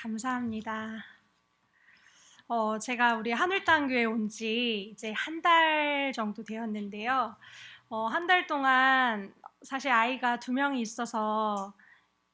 감사합니다. 제가 우리 한울땅교회 온 지 이제 한 달 정도 되었는데요. 한 달 동안 사실 아이가 2명이 있어서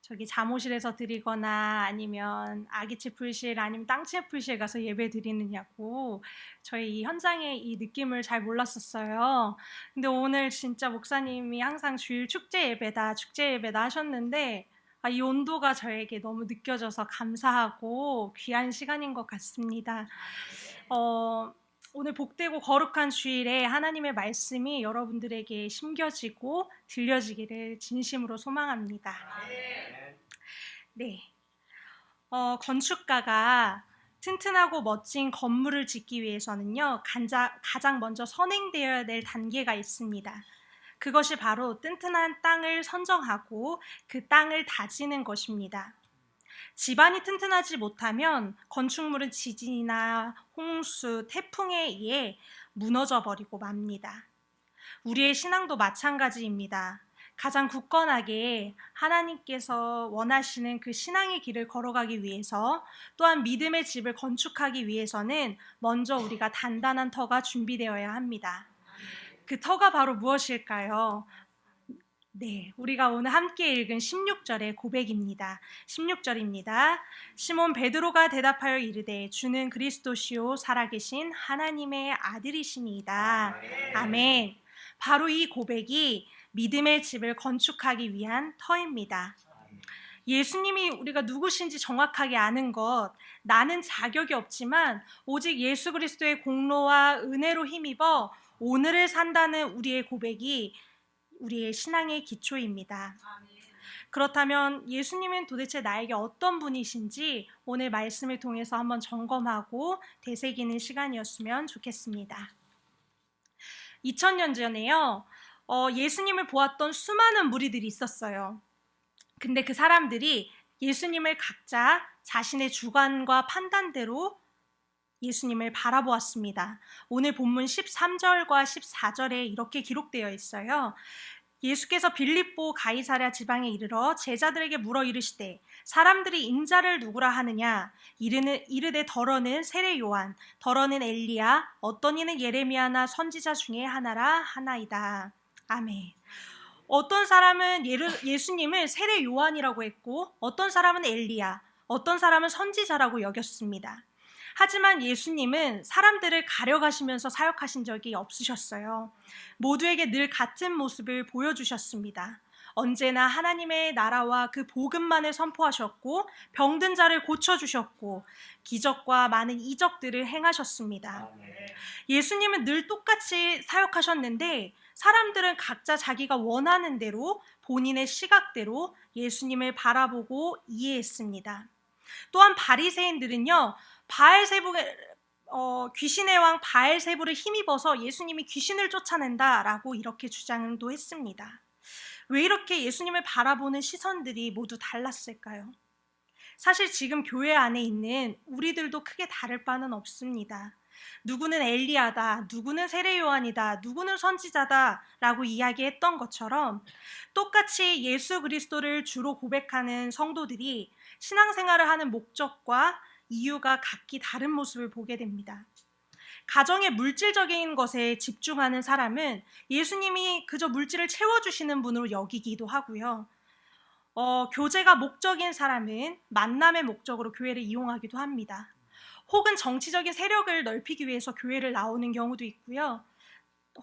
저기 잠옷실에서 드리거나 아니면 아기채 풀실 아니면 땅채 풀실 가서 예배 드리느냐고 저희 이 현장의 이 느낌을 잘 몰랐었어요. 근데 오늘 진짜 목사님이 항상 주일 축제 예배다 하셨는데 이 온도가 저에게 너무 느껴져서 감사하고 귀한 시간인 것 같습니다. 오늘 복되고 거룩한 주일에 하나님의 말씀이 여러분들에게 심겨지고 들려지기를 진심으로 소망합니다. 네. 건축가가 튼튼하고 멋진 건물을 짓기 위해서는요, 가장 먼저 선행되어야 될 단계가 있습니다. 그것이 바로 튼튼한 땅을 선정하고 그 땅을 다지는 것입니다. 집안이 튼튼하지 못하면 건축물은 지진이나 홍수, 태풍에 의해 무너져 버리고 맙니다. 우리의 신앙도 마찬가지입니다. 가장 굳건하게 하나님께서 원하시는 그 신앙의 길을 걸어가기 위해서 또한 믿음의 집을 건축하기 위해서는 먼저 우리가 단단한 터가 준비되어야 합니다. 그 터가 바로 무엇일까요? 네, 우리가 오늘 함께 읽은 16절의 고백입니다. 16절입니다. 시몬 베드로가 대답하여 이르되 주는 그리스도시요 살아계신 하나님의 아들이시니이다. 아멘. 바로 이 고백이 믿음의 집을 건축하기 위한 터입니다. 예수님이 우리가 누구신지 정확하게 아는 것, 나는 자격이 없지만 오직 예수 그리스도의 공로와 은혜로 힘입어 오늘을 산다는 우리의 고백이 우리의 신앙의 기초입니다. 그렇다면 예수님은 도대체 나에게 어떤 분이신지 오늘 말씀을 통해서 한번 점검하고 되새기는 시간이었으면 좋겠습니다. 2000년 전에요, 예수님을 보았던 수많은 무리들이 있었어요. 근데 그 사람들이 예수님을 각자 자신의 주관과 판단대로 예수님을 바라보았습니다. 오늘 본문 13절과 14절에 이렇게 기록되어 있어요. 예수께서 빌립보 가이사랴 지방에 이르러 제자들에게 물어 이르시되 사람들이 인자를 누구라 하느냐 이르되 더러는 세례 요한 더러는 엘리야 어떤 이는 예레미야나 선지자 중에 하나라 하나이다. 아멘. 어떤 사람은 예수님을 세례 요한이라고 했고 어떤 사람은 엘리야 어떤 사람은 선지자라고 여겼습니다. 하지만 예수님은 사람들을 가려가시면서 사역하신 적이 없으셨어요. 모두에게 늘 같은 모습을 보여주셨습니다. 언제나 하나님의 나라와 그 복음만을 선포하셨고 병든 자를 고쳐주셨고 기적과 많은 이적들을 행하셨습니다. 예수님은 늘 똑같이 사역하셨는데 사람들은 각자 자기가 원하는 대로 본인의 시각대로 예수님을 바라보고 이해했습니다. 또한 바리새인들은요, 귀신의 왕 바알세불을 힘입어서 예수님이 귀신을 쫓아낸다라고 이렇게 주장도 했습니다. 왜 이렇게 예수님을 바라보는 시선들이 모두 달랐을까요? 사실 지금 교회 안에 있는 우리들도 크게 다를 바는 없습니다. 누구는 엘리야다, 누구는 세례 요한이다, 누구는 선지자다 라고 이야기했던 것처럼 똑같이 예수 그리스도를 주로 고백하는 성도들이 신앙생활을 하는 목적과 이유가 각기 다른 모습을 보게 됩니다. 가정의 물질적인 것에 집중하는 사람은 예수님이 그저 물질을 채워주시는 분으로 여기기도 하고요. 교제가 목적인 사람은 만남의 목적으로 교회를 이용하기도 합니다. 혹은 정치적인 세력을 넓히기 위해서 교회를 나오는 경우도 있고요.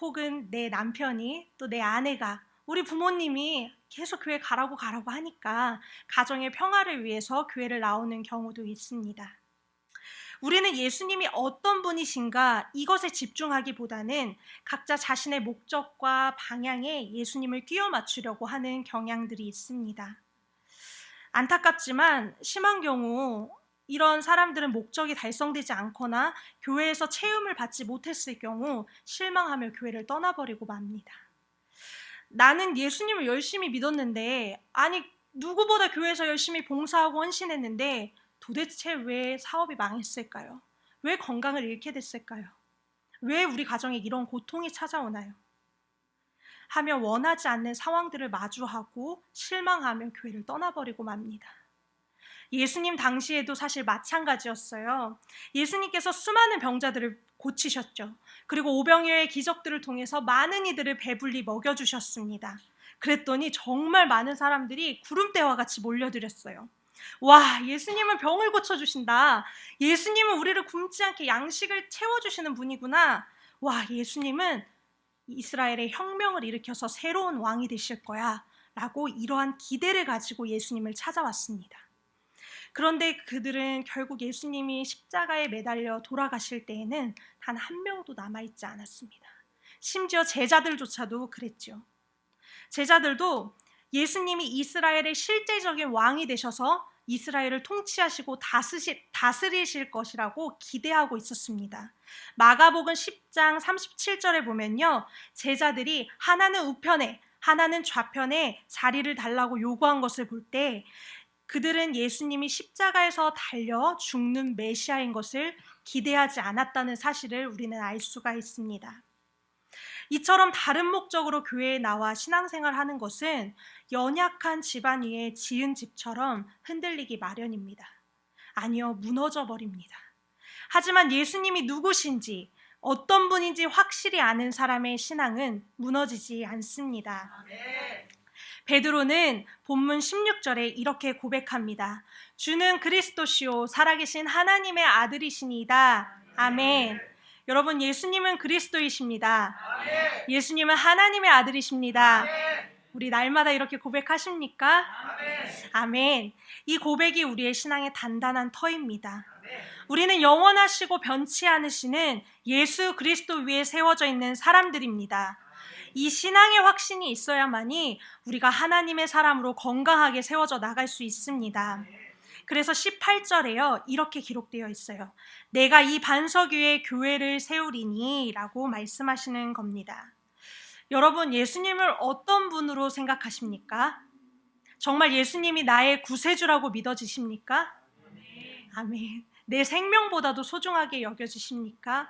혹은 내 남편이 또 내 아내가 우리 부모님이 계속 교회 가라고 하니까 가정의 평화를 위해서 교회를 나오는 경우도 있습니다. 우리는 예수님이 어떤 분이신가 이것에 집중하기보다는 각자 자신의 목적과 방향에 예수님을 끼워 맞추려고 하는 경향들이 있습니다. 안타깝지만 심한 경우 이런 사람들은 목적이 달성되지 않거나 교회에서 체험을 받지 못했을 경우 실망하며 교회를 떠나버리고 맙니다. 나는 예수님을 열심히 믿었는데 누구보다 교회에서 열심히 봉사하고 헌신했는데 도대체 왜 사업이 망했을까요? 왜 건강을 잃게 됐을까요? 왜 우리 가정에 이런 고통이 찾아오나요? 하며 원하지 않는 상황들을 마주하고 실망하며 교회를 떠나버리고 맙니다. 예수님 당시에도 사실 마찬가지였어요. 예수님께서 수많은 병자들을 고치셨죠. 그리고 오병이어의 기적들을 통해서 많은 이들을 배불리 먹여주셨습니다. 그랬더니 정말 많은 사람들이 구름대와 같이 몰려들었어요. 와, 예수님은 병을 고쳐주신다. 예수님은 우리를 굶지 않게 양식을 채워주시는 분이구나. 와, 예수님은 이스라엘의 혁명을 일으켜서 새로운 왕이 되실 거야. 라고 이러한 기대를 가지고 예수님을 찾아왔습니다. 그런데 그들은 결국 예수님이 십자가에 매달려 돌아가실 때에는 단 한 명도 남아있지 않았습니다. 심지어 제자들조차도 그랬죠. 제자들도 예수님이 이스라엘의 실제적인 왕이 되셔서 이스라엘을 통치하시고 다스리실 것이라고 기대하고 있었습니다. 마가복음 10장 37절에 보면요, 제자들이 하나는 우편에 하나는 좌편에 자리를 달라고 요구한 것을 볼 때 그들은 예수님이 십자가에서 달려 죽는 메시아인 것을 기대하지 않았다는 사실을 우리는 알 수가 있습니다. 이처럼 다른 목적으로 교회에 나와 신앙생활하는 것은 연약한 집안 위에 지은 집처럼 흔들리기 마련입니다. 아니요, 무너져 버립니다. 하지만 예수님이 누구신지 어떤 분인지 확실히 아는 사람의 신앙은 무너지지 않습니다. 베드로는 본문 16절에 이렇게 고백합니다. 주는 그리스도시요 살아계신 하나님의 아들이시니이다. 아멘. 여러분, 예수님은 그리스도이십니다. 아멘. 예수님은 하나님의 아들이십니다. 아멘. 우리 날마다 이렇게 고백하십니까? 아멘. 아멘. 이 고백이 우리의 신앙의 단단한 터입니다. 아멘. 우리는 영원하시고 변치 않으시는 예수 그리스도 위에 세워져 있는 사람들입니다. 이 신앙의 확신이 있어야만이 우리가 하나님의 사람으로 건강하게 세워져 나갈 수 있습니다. 그래서 18절에요, 이렇게 기록되어 있어요. 내가 이 반석 위에 교회를 세우리니 라고 말씀하시는 겁니다. 여러분, 예수님을 어떤 분으로 생각하십니까? 정말 예수님이 나의 구세주라고 믿어지십니까? 아멘. 내 생명보다도 소중하게 여겨지십니까?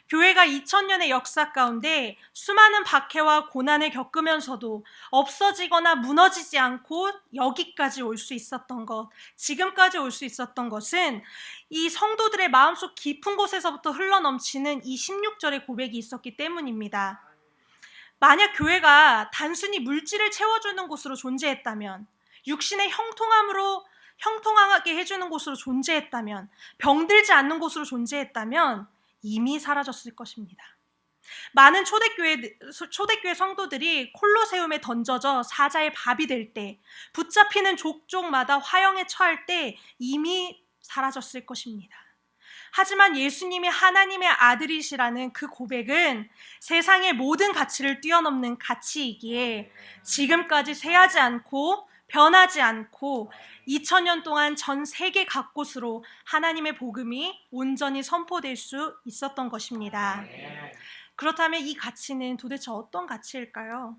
교회가 2000년의 역사 가운데 수많은 박해와 고난을 겪으면서도 없어지거나 무너지지 않고 여기까지 올 수 있었던 것, 지금까지 올 수 있었던 것은 이 성도들의 마음속 깊은 곳에서부터 흘러넘치는 이 16절의 고백이 있었기 때문입니다. 만약 교회가 단순히 물질을 채워주는 곳으로 존재했다면, 육신의 형통하게 해주는 곳으로 존재했다면, 병들지 않는 곳으로 존재했다면 이미 사라졌을 것입니다. 많은 초대교회 성도들이 콜로세움에 던져져 사자의 밥이 될 때, 붙잡히는 족족마다 화형에 처할 때 이미 사라졌을 것입니다. 하지만 예수님이 하나님의 아들이시라는 그 고백은 세상의 모든 가치를 뛰어넘는 가치이기에 지금까지 쇠하지 않고 변하지 않고 2000년 동안 전 세계 각곳으로 하나님의 복음이 온전히 선포될 수 있었던 것입니다. 그렇다면 이 가치는 도대체 어떤 가치일까요?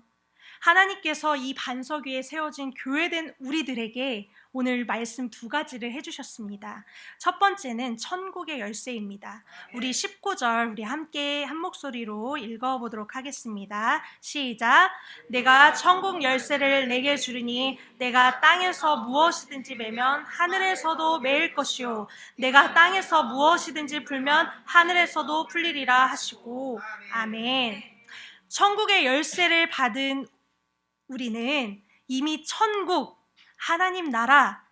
하나님께서 이 반석 위에 세워진 교회된 우리들에게 오늘 말씀 두 가지를 해주셨습니다. 첫 번째는 천국의 열쇠입니다. 우리 19절 우리 함께 한 목소리로 읽어보도록 하겠습니다. 시작. 내가 천국 열쇠를 내게 주리니 내가 땅에서 무엇이든지 매면 하늘에서도 매일 것이요 내가 땅에서 무엇이든지 풀면 하늘에서도 풀리리라 하시고 아멘. 천국의 열쇠를 받은 우리는 이미 천국, 하나님 나라,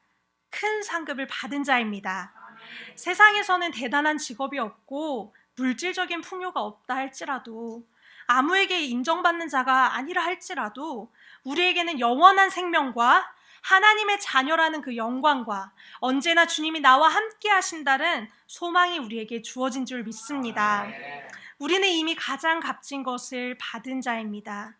큰 상급을 받은 자입니다. 세상에서는 대단한 직업이 없고 물질적인 풍요가 없다 할지라도, 아무에게 인정받는 자가 아니라 할지라도 우리에게는 영원한 생명과 하나님의 자녀라는 그 영광과 언제나 주님이 나와 함께 하신다는 소망이 우리에게 주어진 줄 믿습니다. 우리는 이미 가장 값진 것을 받은 자입니다.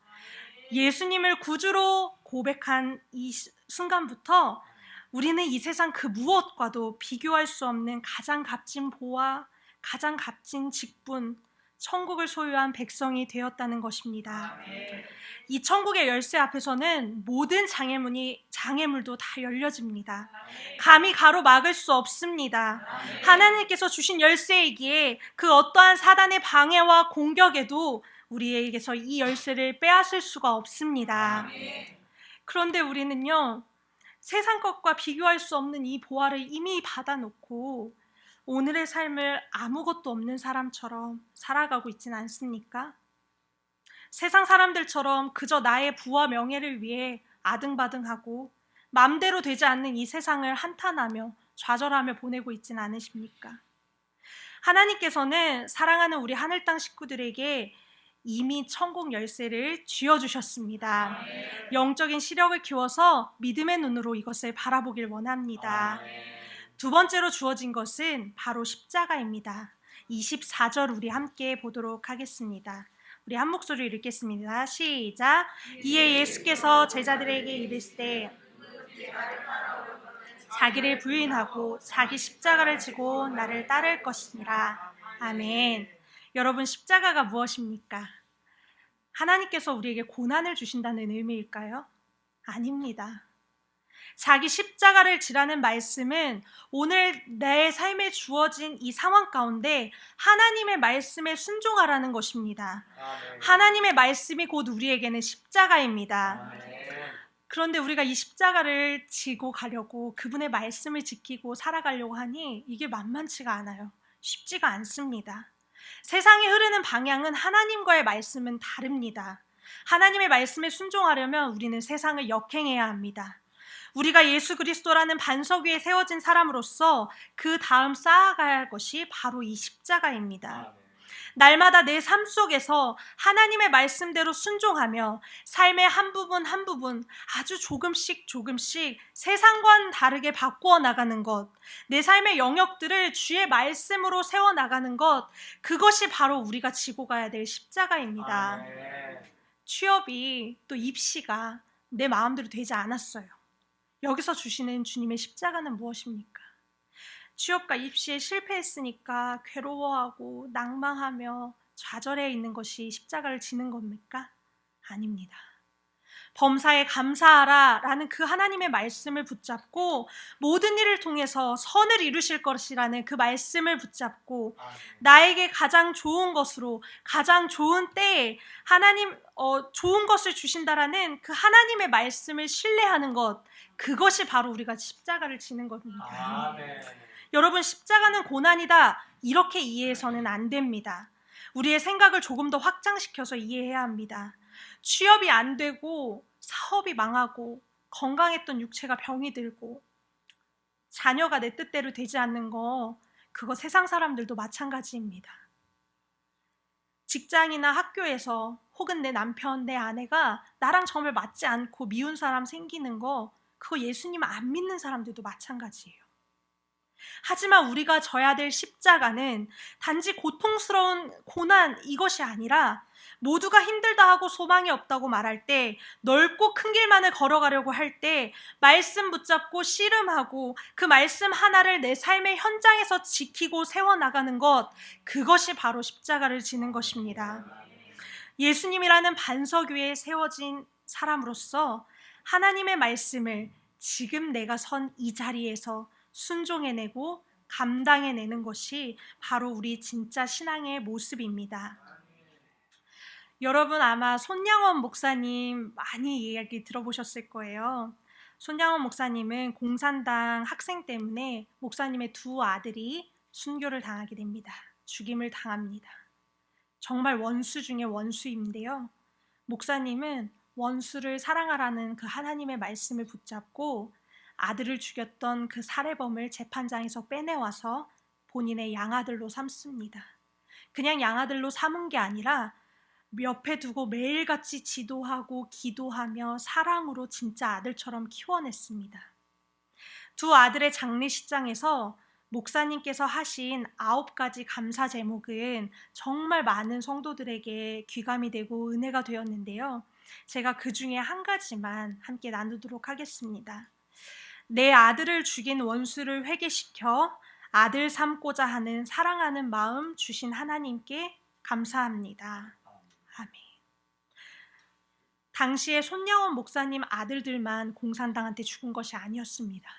예수님을 구주로 고백한 이 순간부터 우리는 이 세상 그 무엇과도 비교할 수 없는 가장 값진 보화, 가장 값진 직분, 천국을 소유한 백성이 되었다는 것입니다. 이 천국의 열쇠 앞에서는 모든 장애물도 다 열려집니다. 감히 가로막을 수 없습니다. 하나님께서 주신 열쇠이기에 그 어떠한 사단의 방해와 공격에도 우리에게서 이 열쇠를 빼앗을 수가 없습니다. 그런데 우리는요, 세상 것과 비교할 수 없는 이 보화를 이미 받아놓고 오늘의 삶을 아무것도 없는 사람처럼 살아가고 있진 않습니까? 세상 사람들처럼 그저 나의 부와 명예를 위해 아등바등하고 맘대로 되지 않는 이 세상을 한탄하며 좌절하며 보내고 있진 않으십니까? 하나님께서는 사랑하는 우리 하늘 땅 식구들에게 이미 천국 열쇠를 쥐어주셨습니다. 영적인 시력을 키워서 믿음의 눈으로 이것을 바라보길 원합니다. 두 번째로 주어진 것은 바로 십자가입니다. 24절 우리 함께 보도록 하겠습니다. 우리 한 목소리로 읽겠습니다. 시작. 이에 예수께서 제자들에게 이르시되 자기를 부인하고 자기 십자가를 지고 나를 따를 것이니라. 아멘. 여러분, 십자가가 무엇입니까? 하나님께서 우리에게 고난을 주신다는 의미일까요? 아닙니다. 자기 십자가를 지라는 말씀은 오늘 내 삶에 주어진 이 상황 가운데 하나님의 말씀에 순종하라는 것입니다. 아멘. 하나님의 말씀이 곧 우리에게는 십자가입니다. 아멘. 그런데 우리가 이 십자가를 지고 가려고 그분의 말씀을 지키고 살아가려고 하니 이게 만만치가 않아요. 쉽지가 않습니다. 세상이 흐르는 방향은 하나님과의 말씀은 다릅니다. 하나님의 말씀에 순종하려면 우리는 세상을 역행해야 합니다. 우리가 예수 그리스도라는 반석 위에 세워진 사람으로서 그 다음 쌓아가야 할 것이 바로 이 십자가입니다. 날마다 내 삶 속에서 하나님의 말씀대로 순종하며 삶의 한 부분 한 부분 아주 조금씩 세상과는 다르게 바꾸어 나가는 것, 내 삶의 영역들을 주의 말씀으로 세워 나가는 것, 그것이 바로 우리가 지고 가야 될 십자가입니다. 취업이 또 입시가 내 마음대로 되지 않았어요. 여기서 주시는 주님의 십자가는 무엇입니까? 취업과 입시에 실패했으니까 괴로워하고 낭망하며 좌절해 있는 것이 십자가를 지는 겁니까? 아닙니다. 범사에 감사하라 라는 그 하나님의 말씀을 붙잡고 모든 일을 통해서 선을 이루실 것이라는 그 말씀을 붙잡고 나에게 가장 좋은 것으로 가장 좋은 때에 하나님 좋은 것을 주신다라는 그 하나님의 말씀을 신뢰하는 것, 그것이 바로 우리가 십자가를 지는 겁니다. 아멘. 여러분, 십자가는 고난이다 이렇게 이해해서는 안 됩니다. 우리의 생각을 조금 더 확장시켜서 이해해야 합니다. 취업이 안 되고 사업이 망하고 건강했던 육체가 병이 들고 자녀가 내 뜻대로 되지 않는 거, 그거 세상 사람들도 마찬가지입니다. 직장이나 학교에서 혹은 내 남편, 내 아내가 나랑 정말 맞지 않고 미운 사람 생기는 거, 그거 예수님 안 믿는 사람들도 마찬가지예요. 하지만 우리가 져야 될 십자가는 단지 고통스러운 고난 이것이 아니라 모두가 힘들다 하고 소망이 없다고 말할 때, 넓고 큰 길만을 걸어가려고 할 때 말씀 붙잡고 씨름하고 그 말씀 하나를 내 삶의 현장에서 지키고 세워나가는 것, 그것이 바로 십자가를 지는 것입니다. 예수님이라는 반석 위에 세워진 사람으로서 하나님의 말씀을 지금 내가 선 이 자리에서 순종해내고 감당해내는 것이 바로 우리 진짜 신앙의 모습입니다. 여러분, 아마 손양원 목사님 많이 이야기 들어보셨을 거예요. 손양원 목사님은 공산당 학생 때문에 목사님의 두 아들이 순교를 당하게 됩니다. 죽임을 당합니다. 정말 원수 중에 원수인데요. 목사님은 원수를 사랑하라는 그 하나님의 말씀을 붙잡고 아들을 죽였던 그 살해범을 재판장에서 빼내와서 본인의 양아들로 삼습니다. 그냥 양아들로 삼은 게 아니라 옆에 두고 매일같이 지도하고 기도하며 사랑으로 진짜 아들처럼 키워냈습니다. 두 아들의 장례식장에서 목사님께서 하신 9가지 감사 제목은 정말 많은 성도들에게 귀감이 되고 은혜가 되었는데요. 제가 그 중에 한 가지만 함께 나누도록 하겠습니다. 내 아들을 죽인 원수를 회개시켜 아들 삼고자 하는 사랑하는 마음 주신 하나님께 감사합니다. 아멘. 당시에 손양원 목사님 아들들만 공산당한테 죽은 것이 아니었습니다.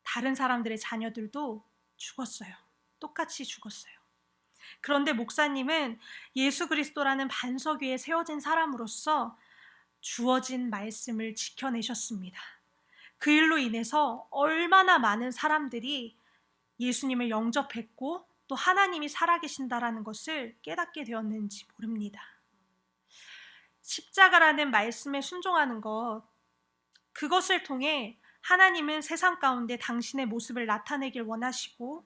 다른 사람들의 자녀들도 죽었어요. 똑같이 죽었어요. 그런데 목사님은 예수 그리스도라는 반석 위에 세워진 사람으로서 주어진 말씀을 지켜내셨습니다. 그 일로 인해서 얼마나 많은 사람들이 예수님을 영접했고 또 하나님이 살아계신다라는 것을 깨닫게 되었는지 모릅니다. 십자가라는 말씀에 순종하는 것, 그것을 통해 하나님은 세상 가운데 당신의 모습을 나타내길 원하시고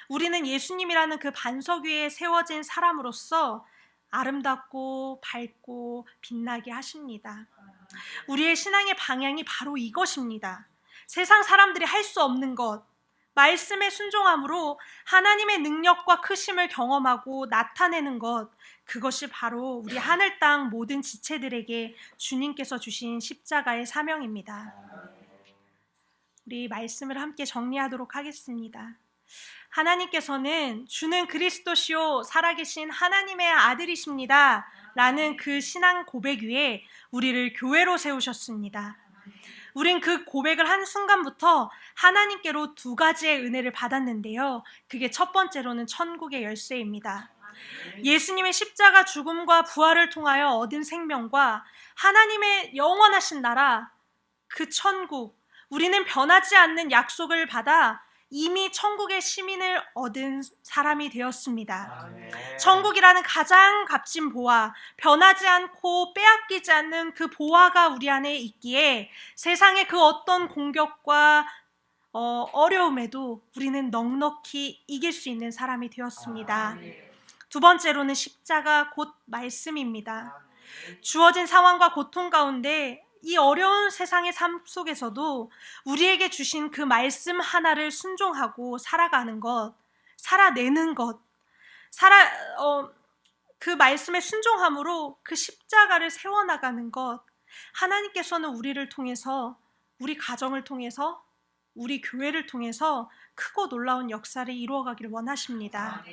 우리는 예수님이라는 그 반석 위에 세워진 사람으로서 아름답고 밝고 빛나게 하십니다. 우리의 신앙의 방향이 바로 이것입니다. 세상 사람들이 할 수 없는 것, 말씀에 순종함으로 하나님의 능력과 크심을 경험하고 나타내는 것, 그것이 바로 우리 하늘 땅 모든 지체들에게 주님께서 주신 십자가의 사명입니다. 우리 말씀을 함께 정리하도록 하겠습니다. 하나님께서는 주는 그리스도시요 살아계신 하나님의 아들이십니다 라는 그 신앙 고백 위에 우리를 교회로 세우셨습니다. 우린 그 고백을 한 순간부터 하나님께로 두 가지의 은혜를 받았는데요. 그게 첫 번째로는 천국의 열쇠입니다. 예수님의 십자가 죽음과 부활을 통하여 얻은 생명과 하나님의 영원하신 나라, 그 천국, 우리는 변하지 않는 약속을 받아 이미 천국의 시민을 얻은 사람이 되었습니다. 천국이라는 가장 값진 보화, 변하지 않고 빼앗기지 않는 그 보화가 우리 안에 있기에 세상의 그 어떤 공격과 어려움에도 우리는 넉넉히 이길 수 있는 사람이 되었습니다. 두 번째로는 십자가 곧 말씀입니다. 주어진 상황과 고통 가운데 이 어려운 세상의 삶 속에서도 우리에게 주신 그 말씀 하나를 순종하고 살아가는 것, 살아내는 것, 그 말씀에 순종함으로 그 십자가를 세워나가는 것, 하나님께서는 우리를 통해서, 우리 가정을 통해서, 우리 교회를 통해서 크고 놀라운 역사를 이루어가기를 원하십니다.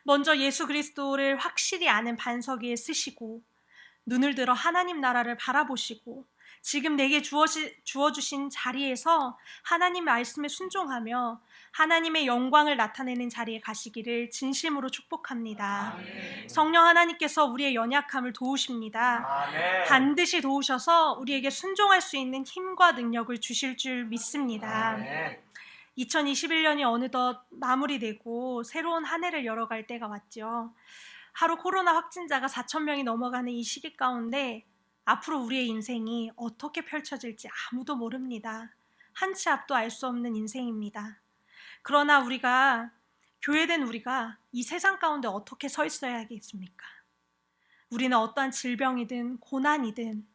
먼저 예수 그리스도를 확실히 아는 반석 위에 쓰시고 눈을 들어 하나님 나라를 바라보시고 지금 내게 주어주신 자리에서 하나님 말씀에 순종하며 하나님의 영광을 나타내는 자리에 가시기를 진심으로 축복합니다. 성령 하나님께서 우리의 연약함을 도우십니다. 반드시 도우셔서 우리에게 순종할 수 있는 힘과 능력을 주실 줄 믿습니다. 2021년이 어느덧 마무리되고 새로운 한 해를 열어갈 때가 왔죠. 하루 코로나 확진자가 4,000명이 넘어가는 이 시기 가운데 앞으로 우리의 인생이 어떻게 펼쳐질지 아무도 모릅니다. 한 치 앞도 알 수 없는 인생입니다. 그러나 교회된 우리가 이 세상 가운데 어떻게 서 있어야겠습니까? 우리는 어떠한 질병이든 고난이든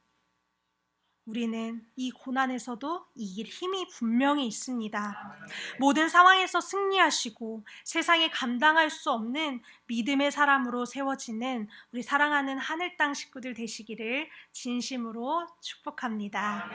우리는 이 고난에서도 이길 힘이 분명히 있습니다. 모든 상황에서 승리하시고 세상에 감당할 수 없는 믿음의 사람으로 세워지는 우리 사랑하는 하늘 땅 식구들 되시기를 진심으로 축복합니다.